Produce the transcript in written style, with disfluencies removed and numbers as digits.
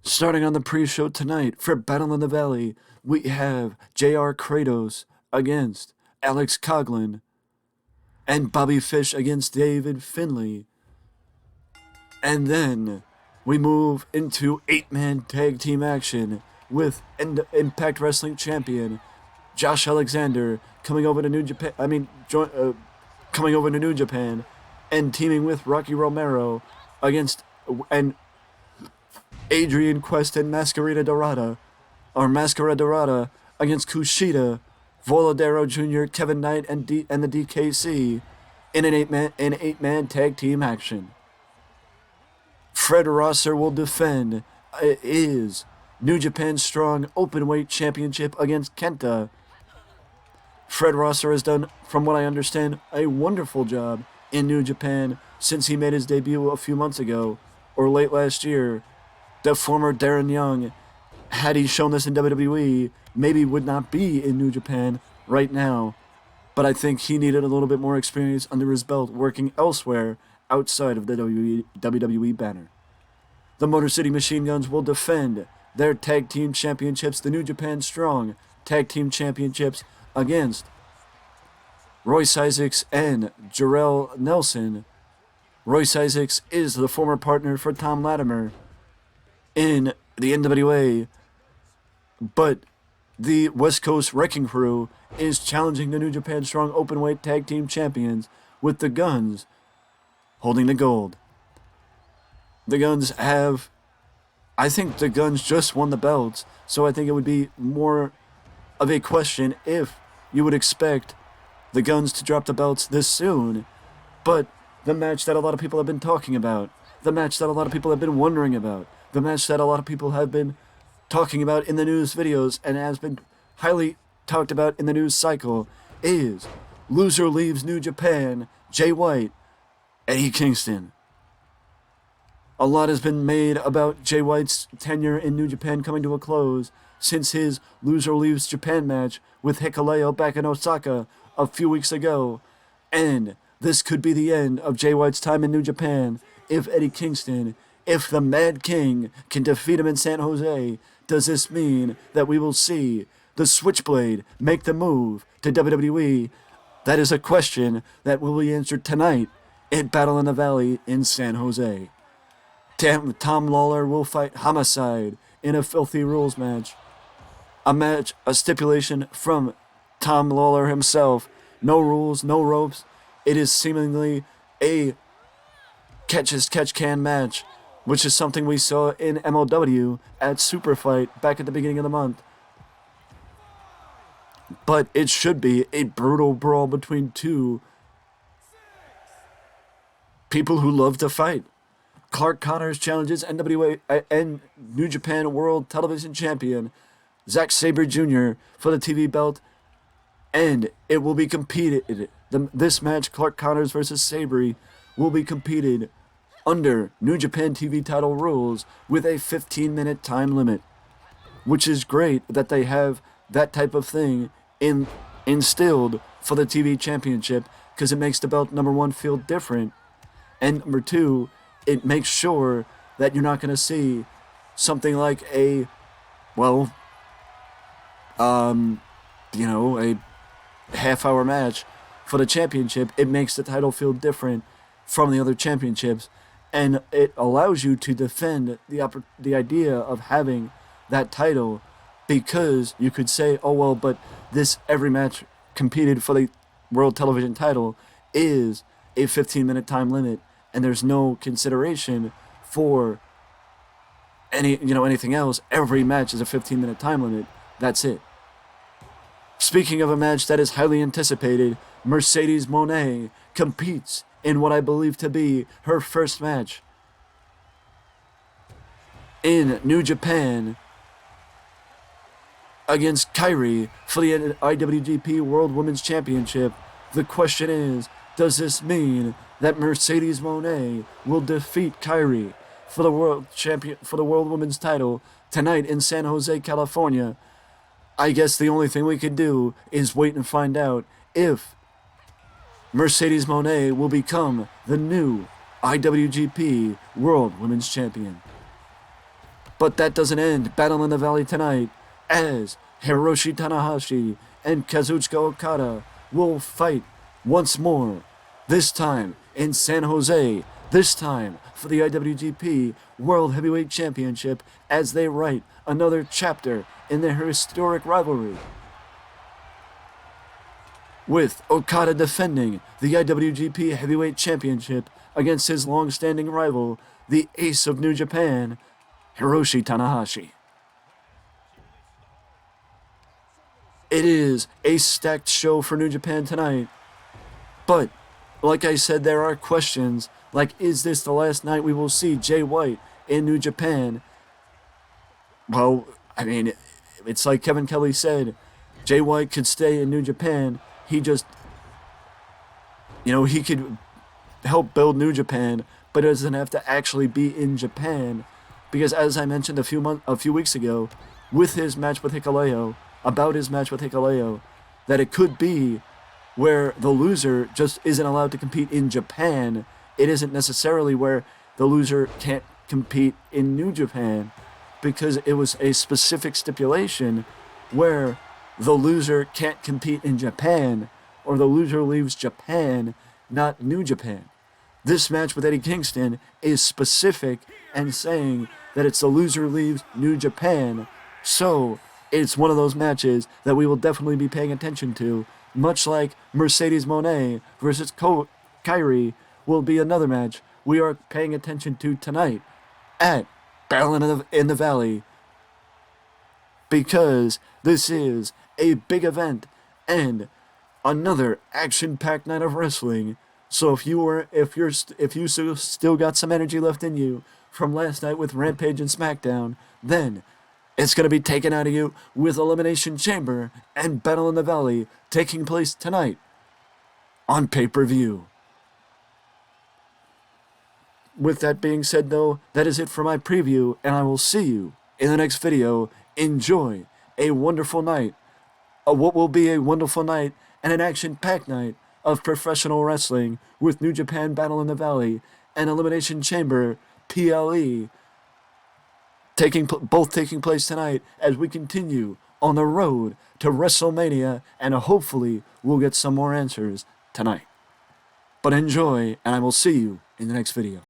Starting on the pre-show tonight for Battle in the Valley, we have J.R. Kratos against Alex Coughlin and Bobby Fish against David Finlay. And then we move into 8-man tag team action with Impact Wrestling champion Josh Alexander coming over to New Japan. Coming over to New Japan and teaming with Rocky Romero against Adrian Quest and Masquerada Dorada against Kushida, Voladero Jr., Kevin Knight, and the DKC in an eight-man tag team action. Fred Rosser will defend his New Japan Strong Openweight Championship against Kenta. Fred Rosser has done, from what I understand, a wonderful job in New Japan since he made his debut a few months ago, or late last year. The former Darren Young, had he shown this in WWE, maybe would not be in New Japan right now. But I think he needed a little bit more experience under his belt working elsewhere outside of the WWE banner. The Motor City Machine Guns will defend their tag team championships, the New Japan Strong Tag Team Championships, against Royce Isaacs and Jarrell Nelson. Royce Isaacs is the former partner for Tom Latimer in the NWA, but the West Coast Wrecking Crew is challenging the New Japan Strong Openweight Tag Team Champions, with the Guns holding the gold. The Guns I think the Guns just won the belts, so I think it would be more of a question if you would expect the Guns to drop the belts this soon. But the match that a lot of people have been talking about, the match that a lot of people have been wondering about, the match that a lot of people have been talking about in the news videos and has been highly talked about in the news cycle is loser leaves New Japan, Jay White, Eddie Kingston. A lot has been made about Jay White's tenure in New Japan coming to a close since his loser leaves Japan match with Hikuleo back in Osaka a few weeks ago, and this could be the end of Jay White's time in New Japan if Eddie Kingston, if the Mad King, can defeat him in San Jose. Does this mean that we will see the Switchblade make the move to WWE? That is a question that will be answered tonight at Battle in the Valley in San Jose. Tom Lawler will fight Homicide in a Filthy Rules match. A stipulation from Tom Lawler himself. No rules, no ropes. It is seemingly a catch-as-catch-can match, which is something we saw in MLW at Superfight back at the beginning of the month. But it should be a brutal brawl between two people who love to fight. Clark Connors challenges NWA and New Japan World Television Champion Zack Sabre Jr. for the TV belt, and it will be competed. This match, Clark Connors versus Sabre, will be competed under New Japan TV title rules with a 15-minute time limit, which is great that they have that type of thing instilled for the TV championship, because it makes the belt, number one, feel different, and number two, it makes sure that you're not going to see something like a half-hour match for the championship. It makes the title feel different from the other championships, and it allows you to defend the idea of having that title, because you could say, oh well, but every match competed for the World Television title is a 15-minute time limit, and there's no consideration for anything else. Every match is a 15-minute time limit. That's it. Speaking of a match that is highly anticipated, Mercedes Moné competes in what I believe to be her first match in New Japan against Kairi for the IWGP World Women's Championship. The question is, does this mean that Mercedes Moné will defeat Kairi for the World Women's title tonight in San Jose, California? I guess the only thing we could do is wait and find out if Mercedes Moné will become the new IWGP World Women's Champion. But that doesn't end Battle in the Valley tonight, as Hiroshi Tanahashi and Kazuchika Okada will fight once more, this time in San Jose, this time for the IWGP World Heavyweight Championship, as they write another chapter in their historic rivalry, with Okada defending the IWGP Heavyweight Championship against his long-standing rival, the ace of New Japan, Hiroshi Tanahashi. It is a stacked show for New Japan tonight, but like I said, there are questions like, is this the last night we will see Jay White in New Japan? Well, I mean, it's like Kevin Kelly said, Jay White could stay in New Japan. He just, he could help build New Japan, but it doesn't have to actually be in Japan, because as I mentioned a few weeks ago, with his match with Hikuleo, that it could be where the loser just isn't allowed to compete in Japan. It isn't necessarily where the loser can't compete in New Japan, because it was a specific stipulation where the loser can't compete in Japan, or the loser leaves Japan, not New Japan. This match with Eddie Kingston is specific and saying that it's the loser leaves New Japan. So it's one of those matches that we will definitely be paying attention to, much like Mercedes Moné versus Kyrie will be another match we are paying attention to tonight at Battle in the Valley, because this is a big event and another action-packed night of wrestling. So if you still got some energy left in you from last night with Rampage and SmackDown, then it's going to be taken out of you with Elimination Chamber and Battle in the Valley taking place tonight on pay-per-view. With that being said, though, that is it for my preview, and I will see you in the next video. Enjoy a wonderful night, what will be a wonderful night and an action-packed night of professional wrestling with New Japan Battle in the Valley and Elimination Chamber PLE both taking place tonight, as we continue on the road to WrestleMania, and hopefully we'll get some more answers tonight. But enjoy, and I will see you in the next video.